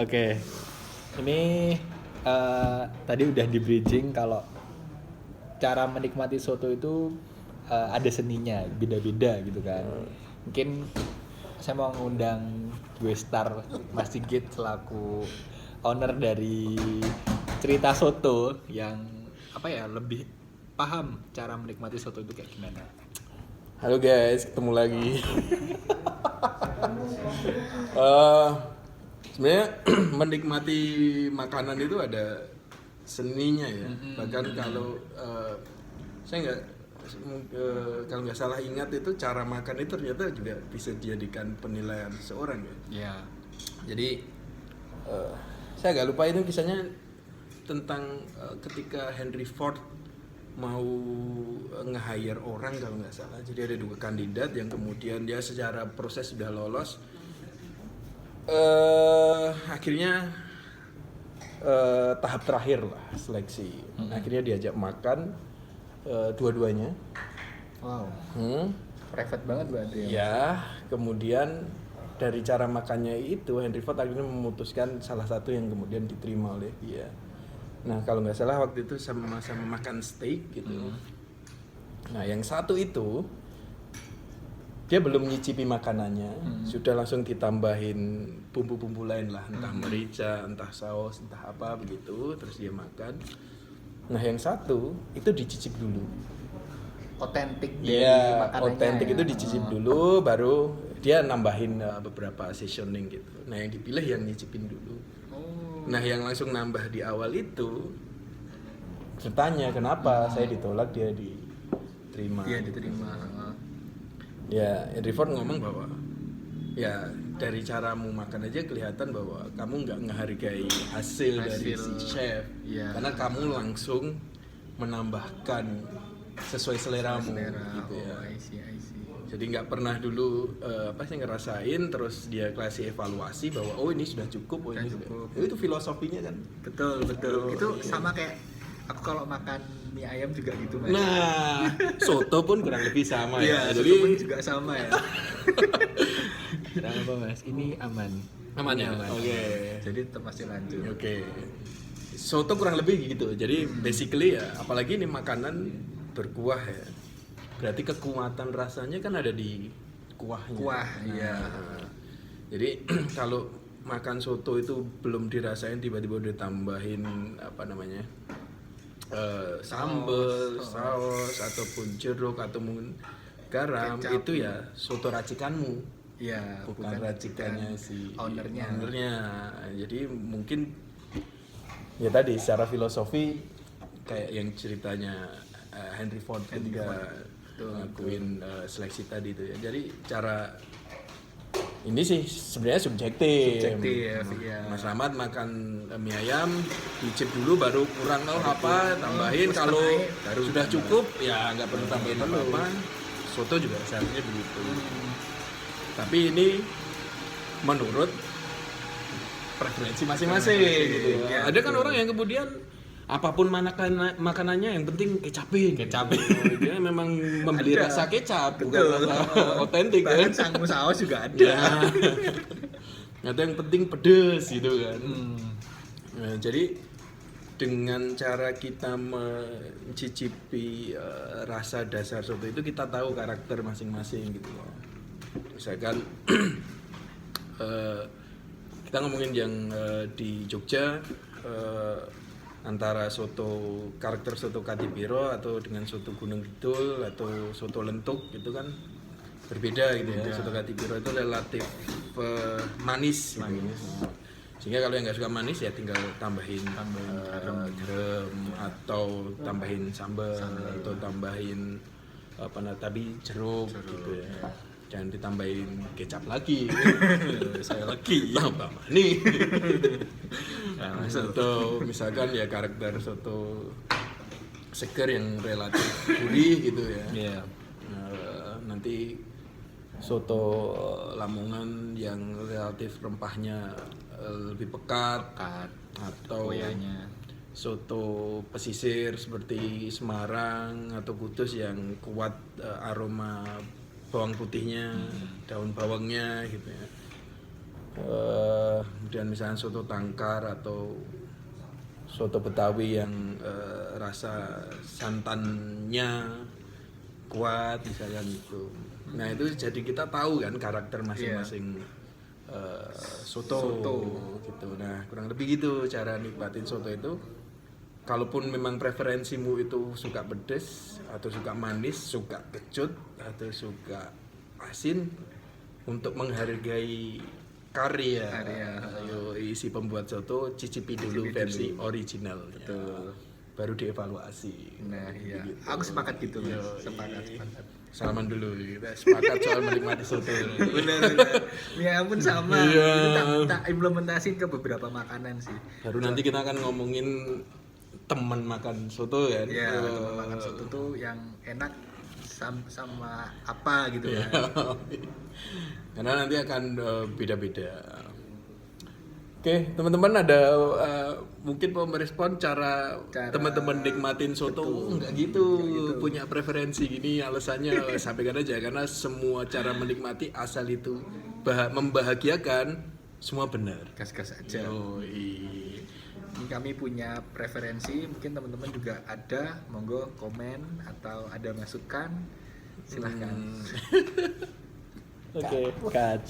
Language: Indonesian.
Oke, ini tadi udah di bridging kalau cara menikmati soto itu ada seninya, beda-beda gitu kan. Mungkin saya mau ngundang gue Star Mas Sigit selaku owner dari cerita soto yang apa ya lebih paham cara menikmati soto itu kayak gimana. Halo guys, ketemu lagi. Eh, Sebenarnya menikmati makanan itu ada seninya ya. Bahkan kalau saya kalau nggak salah ingat itu cara makan itu ternyata juga bisa dijadikan penilaian seseorang ya. Ya. Jadi saya agak lupa itu kisahnya tentang ketika Henry Ford mau nge-hire orang kalau nggak salah. Jadi ada 2 kandidat yang kemudian dia secara proses sudah lolos. Akhirnya tahap terakhir lah seleksi. Akhirnya diajak makan dua-duanya. Wow. Hmm. Private banget berarti ya. Ya, kemudian dari cara makannya itu Henry Ford akhirnya memutuskan salah satu yang kemudian diterima oleh dia. Nah, kalau nggak salah waktu itu sama-sama makan steak gitu. Nah, yang satu itu dia belum nyicipi makanannya, sudah langsung ditambahin bumbu-bumbu lain lah, entah merica, entah saus, entah apa begitu, terus dia makan. Nah, yang satu itu dicicip dulu. Otentik dari Iya, makanannya. otentik ya. itu dicicip dulu, baru dia nambahin beberapa seasoning gitu. Nah, yang dipilih yang nyicipin dulu. Oh. Nah, yang langsung nambah di awal itu bertanya kenapa saya ditolak, dia diterima. Iya diterima. Ya, Henry Ford ngomong bahwa ya dari caramu makan aja kelihatan bahwa kamu nggak menghargai hasil dari si chef. Iya. Karena kamu langsung menambahkan sesuai seleramu gitu ya. I see. Jadi nggak pernah dulu ngerasain, terus dia kasih evaluasi bahwa oh ini sudah cukup, Sudah ini cukup. sudah. Itu filosofinya kan. Betul. Itu Iya. sama kayak aku kalau makan mie ayam juga gitu, Mas. Nah, soto pun kurang lebih sama Iya, ya. jadi pun juga sama ya. Nah, apa Mas? Ini aman. Aman Ini ya? Oke. Jadi tetap masih lanjut. Oke. Soto kurang lebih gitu. Jadi basically ya, apalagi ini makanan berkuah ya. Berarti kekuatan rasanya kan ada di kuahnya. Kuah, iya. Jadi kalau makan soto itu belum dirasain, tiba-tiba udah tambahin apa namanya? Sambal, saus ataupun jeruk atau mungkin garam, Kecap. itu ya soto racikanmu. Iya, Bukan racikannya si ownernya. Jadi mungkin ya tadi secara filosofi kayak yang ceritanya Henry Ford ketika ngelakuin seleksi tadi itu ya. Jadi cara ini sih sebenarnya subjektif. Iya. Mas Rahmat makan mie ayam, dicip dulu baru kurang apa tambahin, terus kalau tambahin, baru sudah tambah. cukup ya nggak perlu tambahin apa-apa. Soto juga seharusnya begitu. Tapi ini menurut preferensi masing-masing gitu. Ya, Ada kan betul. orang yang kemudian apapun makanannya yang penting kecapin. Dia memang membeli Ada. rasa kecap, bukan Betul. rasa otentik Bahkan kan. sangmu saus juga ada. Ya. Ada yang penting pedes gitu kan. Nah, jadi dengan cara kita mencicipi rasa dasar soto itu, kita tahu karakter masing-masing gitu loh. Misalkan kita ngomongin yang di Jogja, antara karakter soto Kadipiro atau dengan soto Gunung Kidul atau soto Lentuk itu kan berbeda gitu ya. Soto Kadipiro itu relatif manis. Sehingga kalau yang nggak suka manis ya tinggal tambahin garam atau tambahin sambal atau tambahin tapi jeruk gitu ya. Jangan ditambahin kecap lagi. Saya lagi tambah manis. Nah, soto misalkan ya karakter soto seger yang relatif gurih gitu ya. Iya. Nanti soto Lamongan yang relatif rempahnya lebih pekat atau Koyanya. soto pesisir seperti Semarang atau Kudus yang kuat aroma bawang putihnya, daun bawangnya gitu ya. Kemudian misalnya soto tangkar atau soto Betawi yang rasa santannya kuat misalnya gitu. Nah itu jadi kita tahu kan karakter masing-masing soto gitu. Nah kurang lebih gitu cara nikmatin soto itu. Kalaupun memang preferensimu itu suka pedes atau suka manis, suka kecut atau suka asin, untuk menghargai karya ayo isi pembuat soto, cicipi dulu versi original. Betul. Baru dievaluasi. Nah iya, aku sepakat gitu Mas. Sepakat. Salaman dulu, kita sepakat soal menikmati soto. Benar. Ya ampun sama. Iya. Itu tak implementasiin ke beberapa makanan sih. Baru nanti kita akan ngomongin teman makan soto ya. Iya, teman makan soto tuh yang enak sama apa gitu kan. Karena nanti akan beda-beda. Oke, teman-teman ada mungkin mau merespon cara teman-teman nikmatin soto. Enggak gitu, punya preferensi gini alasannya sampaikan aja, karena semua cara menikmati asal itu membahagiakan semua benar. Gas-gas aja. Iya. Ini kami punya preferensi, mungkin teman-teman juga ada, monggo komen atau ada masukan, silahkan. Oke, cut.